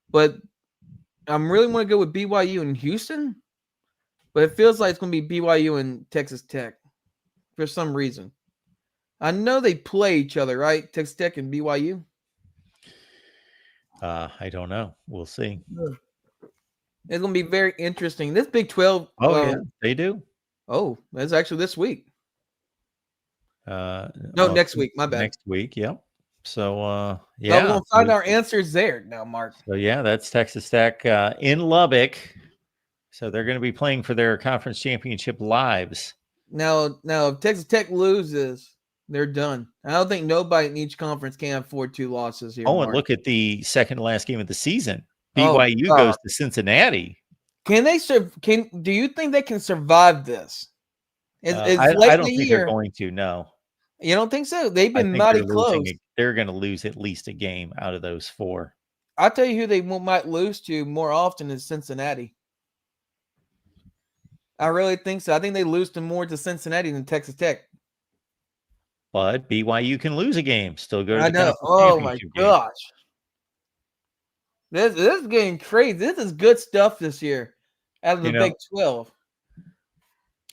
But I'm really want to go with BYU in Houston. But it feels like it's going to be BYU and Texas Tech for some reason. I know they play each other, right? Texas Tech and BYU. I don't know. We'll see. It's going to be very interesting. This Big 12. Oh, yeah, they do. Oh, that's actually this week. Next week. My bad. Next week, yeah. So, yeah. So we're going to find our answers there now, Mark. So, yeah, that's Texas Tech in Lubbock. So they're going to be playing for their conference championship lives. Now, if Texas Tech loses, they're done. I don't think nobody in each conference can afford 2 losses here. Oh, Mark. And look at the second to last game of the season. BYU goes to Cincinnati. Can they do you think they can survive this? I don't think they're going to. No, you don't think so? They've been mighty close. They're going to lose at least a game out of those 4. I'll tell you who they might lose to more often is Cincinnati. I really think so. I think they lose more to Cincinnati than Texas Tech. But BYU can lose a game, still go to the conference championship game. Gosh. This is getting crazy. This is good stuff this year out of the Big 12.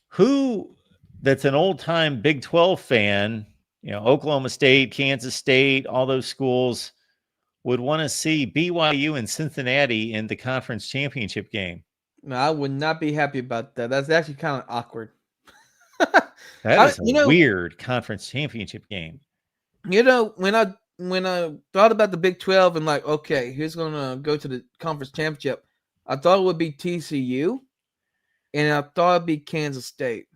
Who that's an old-time Big 12 fan, Oklahoma State, Kansas State, all those schools would want to see BYU and Cincinnati in the conference championship game. No, I would not be happy about that. That's actually kind of awkward. That is a weird conference championship game. When I thought about the Big 12 and like, okay, who's going to go to the conference championship? I thought it would be TCU, and I thought it'd be Kansas State.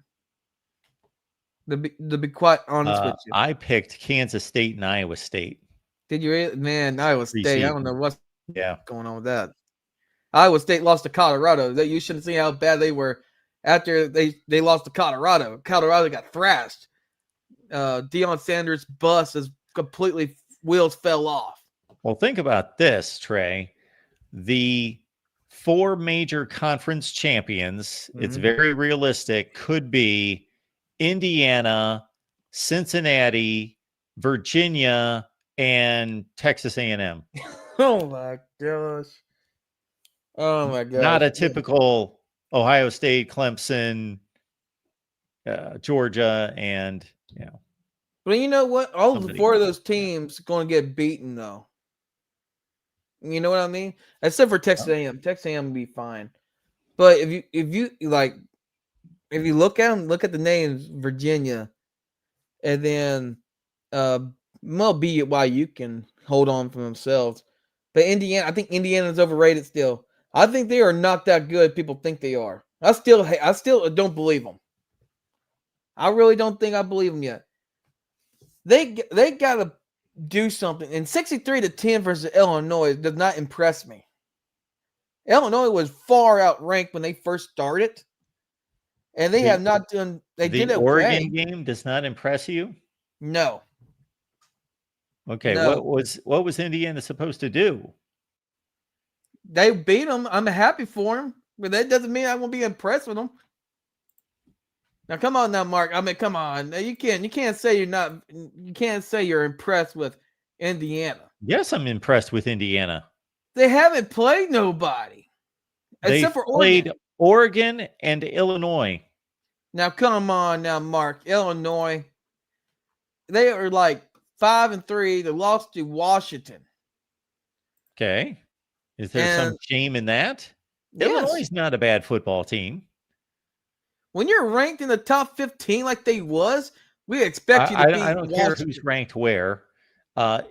To be quite honest with you, I picked Kansas State and Iowa State. Did you really? Man, Iowa State. I don't know what's going on with that. Iowa State lost to Colorado. You should have seen how bad they were after they lost to Colorado. Colorado got thrashed. Deion Sanders' bus is completely wheels fell off. Well, think about this, Trey. The 4 major conference champions, it's very realistic, could be Indiana, Cincinnati, Virginia, and Texas A&M. Oh my gosh. Oh my gosh. Not a typical Ohio State, Clemson, Georgia, and But you know what? All somebody. 4 of those teams going to get beaten, though. You know what I mean? Except for Texas A&M. Texas A&M will be fine. But if you look at them, look at the names, Virginia, and then BYU can hold on for themselves. But Indiana, I think Indiana's overrated still. I think they are not that good. People think they are. I still don't believe them. I really don't think I believe them yet. They got to do something. And 63-10 versus Illinois does not impress me. Illinois was far outranked when they first started, and they have not done. They did The okay. Oregon game does not impress you? No. Okay, No. what was Indiana supposed to do? They beat them. I'm happy for them, but that doesn't mean I won't be impressed with them. Now, come on, now, Mark. I mean, come on. You can't say you're not. You can't say you're impressed with Indiana. Yes, I'm impressed with Indiana. They haven't played nobody except for played Oregon. And Illinois. Now, come on, now, Mark. Illinois. They are like 5-3. They lost to Washington. Okay. Is there some shame in that? Yes. Illinois is not a bad football team. When you're ranked in the top 15 like they was, we expect you to be. I don't care who's ranked where.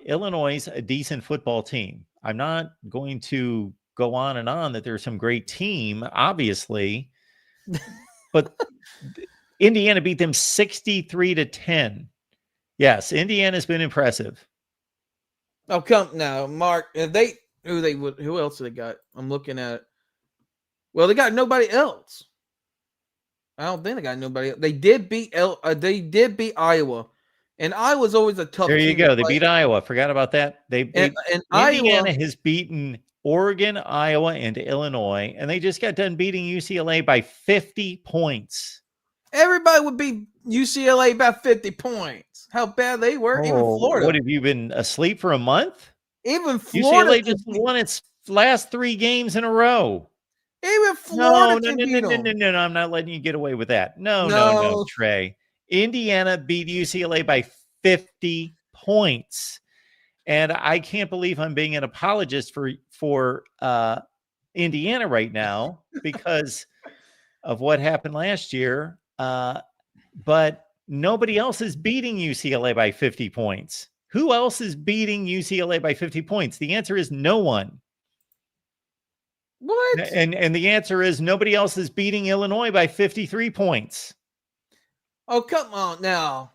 Illinois is a decent football team. I'm not going to go on and on that there's some great team, obviously, but Indiana beat them 63-10. Yes, Indiana's been impressive. Oh, come now, Mark. Who else they got? I'm looking at it. Well, they got nobody else. I don't think they got nobody else. They did beat Iowa, and Iowa's always a tough. There you go. They beat Iowa. Forgot about that. Indiana Iowa has beaten Oregon, Iowa, and Illinois, and they just got done beating UCLA by 50 points. Everybody would beat UCLA by 50 points. How bad they were. Even Florida. What, have you been asleep for a month? Even Florida. UCLA just won its last 3 games in a row. Even Florida. No. I'm not letting you get away with that. No, Trey. Indiana beat UCLA by 50 points. And I can't believe I'm being an apologist for Indiana right now because of what happened last year. But nobody else is beating UCLA by 50 points. Who else is beating UCLA by 50 points? The answer is no one. What? And the answer is nobody else is beating Illinois by 53 points. Oh, come on now.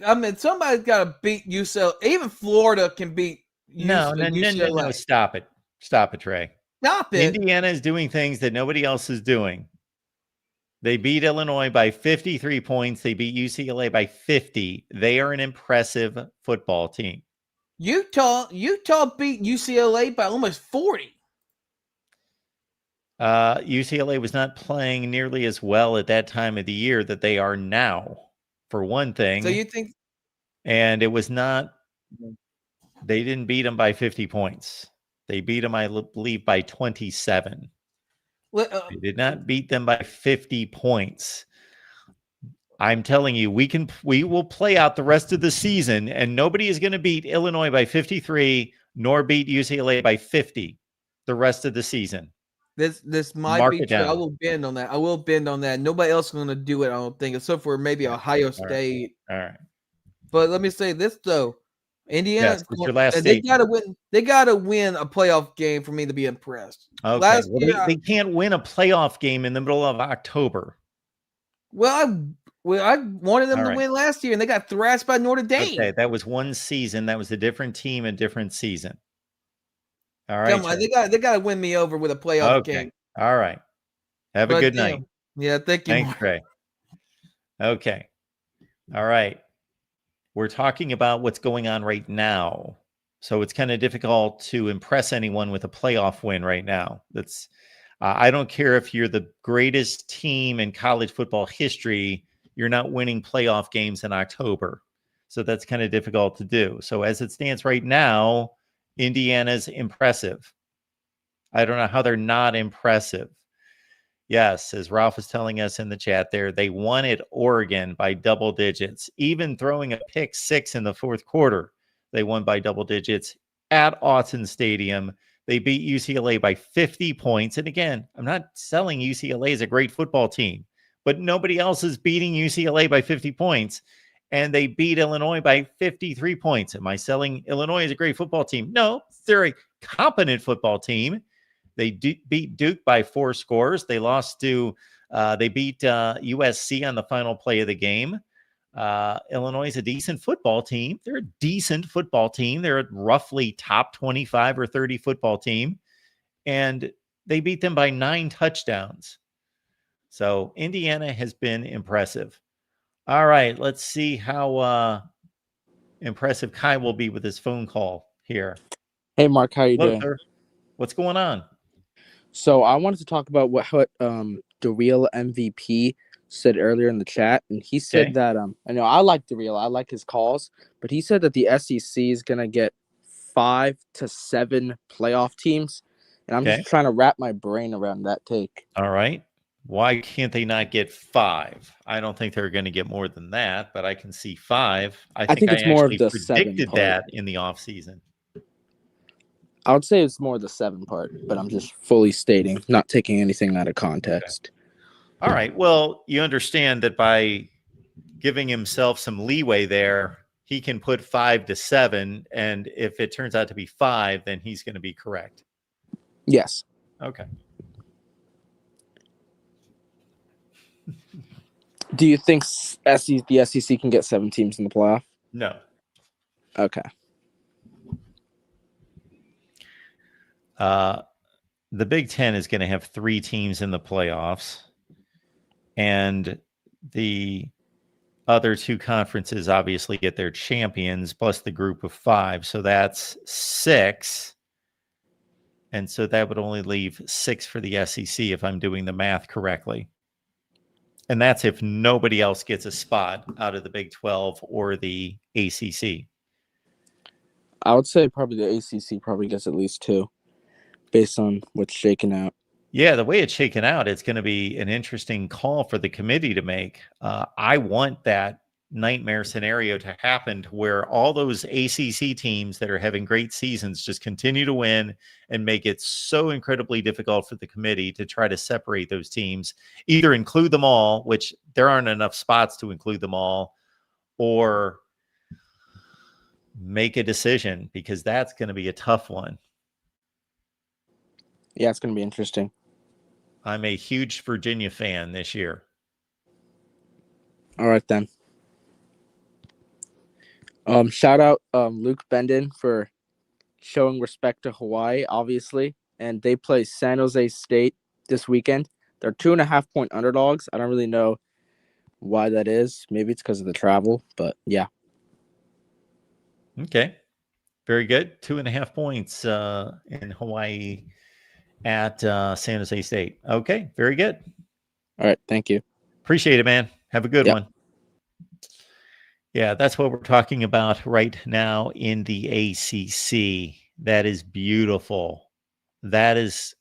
I mean, somebody's got to beat UCLA. Even Florida can beat UCLA. No. Stop it. Stop it, Trey. Stop it. Indiana is doing things that nobody else is doing. They beat Illinois by 53 points. They beat UCLA by 50. They are an impressive football team. Utah beat UCLA by almost 40. UCLA was not playing nearly as well at that time of the year that they are now, for one thing. So you think? And it was not. They didn't beat them by 50 points. They beat them, I believe, by 27. They did not beat them by 50 points. I'm telling you, we will play out the rest of the season, and nobody is going to beat Illinois by 53, nor beat UCLA by 50 the rest of the season. This might be true. I will bend on that. Nobody else is going to do it, I don't think, except for maybe Ohio State. All right. But let me say this though, Indiana. Yes, your last they got to win. They got to win a playoff game for me to be impressed. Okay. They can't win a playoff game in the middle of October. Well, I wanted them to win last year, and they got thrashed by Notre Dame. Okay, that was one season. That was a different team, a different season. All right. Come on, they got to win me over with a playoff game. All right. Have a good night. Yeah, thank you. Thanks, Trey. Okay. All right. We're talking about what's going on right now. So it's kind of difficult to impress anyone with a playoff win right now. That's I don't care if you're the greatest team in college football history, you're not winning playoff games in October. So that's kind of difficult to do. So as it stands right now, Indiana's impressive. I don't know how they're not impressive. Yes, as Ralph is telling us in the chat there, they won at Oregon by double digits, even throwing a pick 6 in the fourth quarter. They won by double digits at Autzen Stadium. They beat UCLA by 50 points. And again, I'm not selling UCLA as a great football team, but nobody else is beating UCLA by 50 points. And they beat Illinois by 53 points. Am I selling Illinois as a great football team? No, they're a competent football team. They beat Duke by 4 scores. They lost to, they beat USC on the final play of the game. Illinois is a decent football team. They're a decent football team. They're a roughly top 25 or 30 football team. And they beat them by 9 touchdowns. So Indiana has been impressive. All right, let's see how impressive Kai will be with his phone call here. Hey, Mark, how you Hello, doing? sir. What's going on? So I wanted to talk about what the real MVP said earlier in the chat, and he said that I know I like the real, I like his calls, but he said that the SEC is gonna get 5 to 7 playoff teams, and I'm just trying to wrap my brain around that take. All right. Why can't they not get 5? I don't think they're going to get more than that, but I can see 5. I think it's more of actually the 7 predicted part. that in the offseason. I would say it's more the 7 part, but I'm just fully stating, not taking anything out of context. Okay. All right. Well, you understand that by giving himself some leeway there, he can put 5 to 7, and if it turns out to be 5, then he's going to be correct. Yes. Okay. Do you think the SEC can get 7 teams in the playoff? No. Okay. The Big Ten is going to have 3 teams in the playoffs, and the other 2 conferences obviously get their champions plus the group of 5. So that's 6. And so that would only leave 6 for the SEC if I'm doing the math correctly. And that's if nobody else gets a spot out of the Big 12 or the ACC. I would say probably the ACC probably gets at least 2 based on what's shaken out. Yeah, the way it's shaken out, it's going to be an interesting call for the committee to make. I want that nightmare scenario to happen to where all those ACC teams that are having great seasons just continue to win and make it so incredibly difficult for the committee to try to separate those teams, either include them all, which there aren't enough spots to include them all, or make a decision, because that's going to be a tough one. Yeah, it's going to be interesting. I'm a huge Virginia fan this year. All right, then. Shout out Luke Bendon for showing respect to Hawaii, obviously. And they play San Jose State this weekend. They're 2.5-point underdogs. I don't really know why that is. Maybe it's because of the travel, but yeah. Okay. Very good. 2.5 points in Hawaii at San Jose State. Okay. Very good. All right. Thank you. Appreciate it, man. Have a good one. Yeah, that's what we're talking about right now in the ACC. That is beautiful. That is,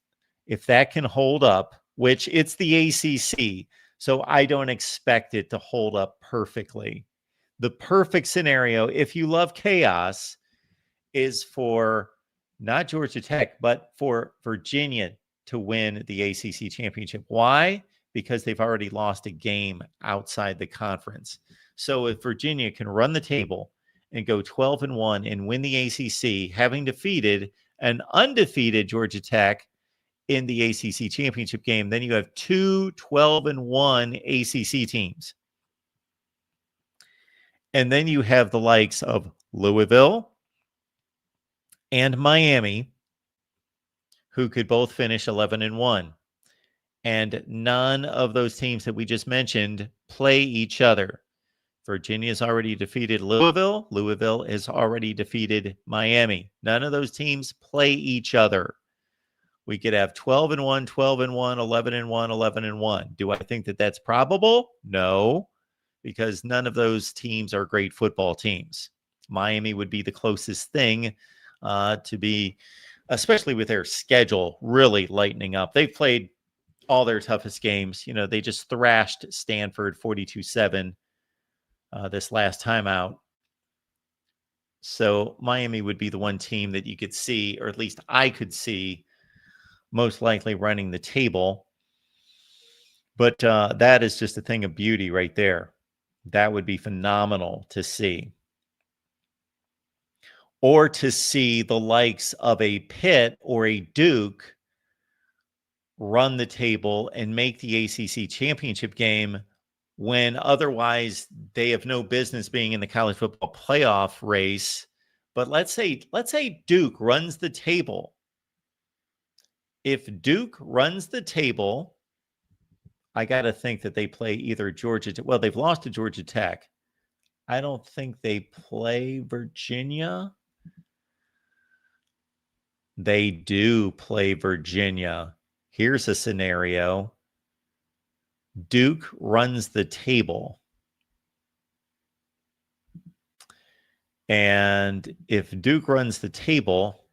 if that can hold up, which it's the ACC, so I don't expect it to hold up perfectly. The perfect scenario, if you love chaos, is for not Georgia Tech, but for Virginia to win the ACC championship. Why? Because they've already lost a game outside the conference. So if Virginia can run the table and go 12-1 and win the ACC, having defeated an undefeated Georgia Tech in the ACC championship game, then you have 2 12-1 ACC teams. And then you have the likes of Louisville and Miami, who could both finish 11-1. And none of those teams that we just mentioned play each other. Virginia's already defeated Louisville. Louisville has already defeated Miami. None of those teams play each other. We could have 12-1, 12-1, 11-1, 11-1. Do I think that that's probable? No, because none of those teams are great football teams. Miami would be the closest thing to be, especially with their schedule really lightening up. They've played all their toughest games. You know, they just thrashed Stanford 42-7 this last time out. So Miami would be the one team that you could see, or at least I could see, most likely running the table. But that is just a thing of beauty right there. That would be phenomenal to see. Or to see the likes of a Pitt or a Duke run the table and make the ACC championship game when otherwise they have no business being in the college football playoff race. But let's say Duke runs the table. If Duke runs the table, I got to think that they play either Georgia. Well, they've lost to Georgia Tech. I don't think they play Virginia. They do play Virginia. Here's a scenario. Duke runs the table. And if Duke runs the table,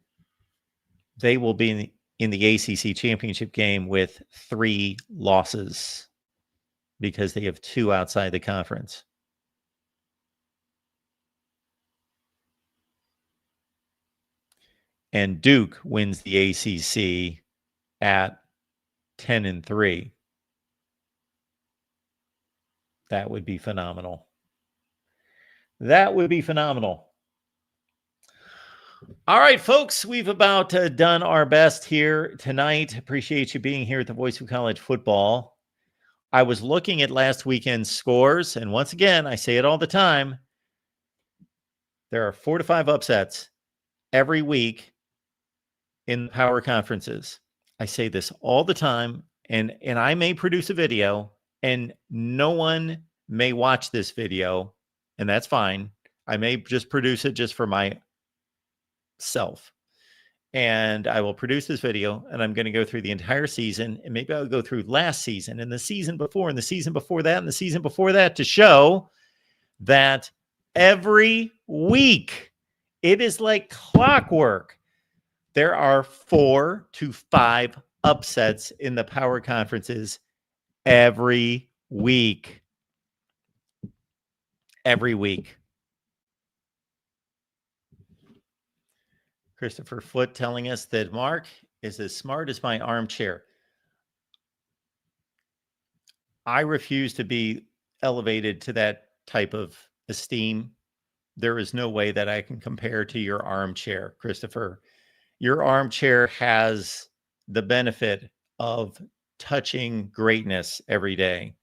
they will be in the ACC championship game with 3 losses because they have 2 outside the conference. And Duke wins the ACC at 10-3. That would be phenomenal. That would be phenomenal. All right, folks, we've about done our best here tonight. Appreciate you being here at the Voice of College Football. I was looking at last weekend's scores, and once again, I say it all the time, there are 4 to 5 upsets every week in the power conferences. I say this all the time, and I may produce a video, and no one may watch this video, and that's fine. I may just produce it just for myself. And I will produce this video, and I'm going to go through the entire season, and maybe I'll go through last season and the season before and the season before that and the season before that to show that every week it is like clockwork. There are 4 to 5 upsets in the power conferences every week. Every week. Christopher Foote telling us that Mark is as smart as my armchair. I refuse to be elevated to that type of esteem. There is no way that I can compare to your armchair, Christopher. Your armchair has the benefit of touching greatness every day.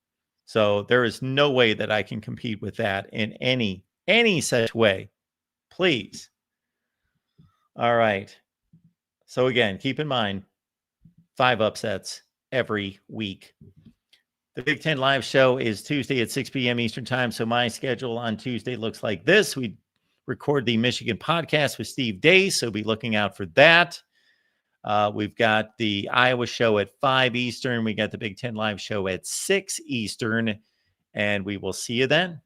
So there is no way that I can compete with that in any such way. Please. All right. So again, keep in mind, 5 upsets every week. The Big Ten Live show is Tuesday at 6 p.m. Eastern Time. So my schedule on Tuesday looks like this. We record the Michigan podcast with Steve Dace, so be looking out for that. We've got the Iowa show at 5 Eastern. We got the Big Ten Live show at 6 Eastern, and we will see you then.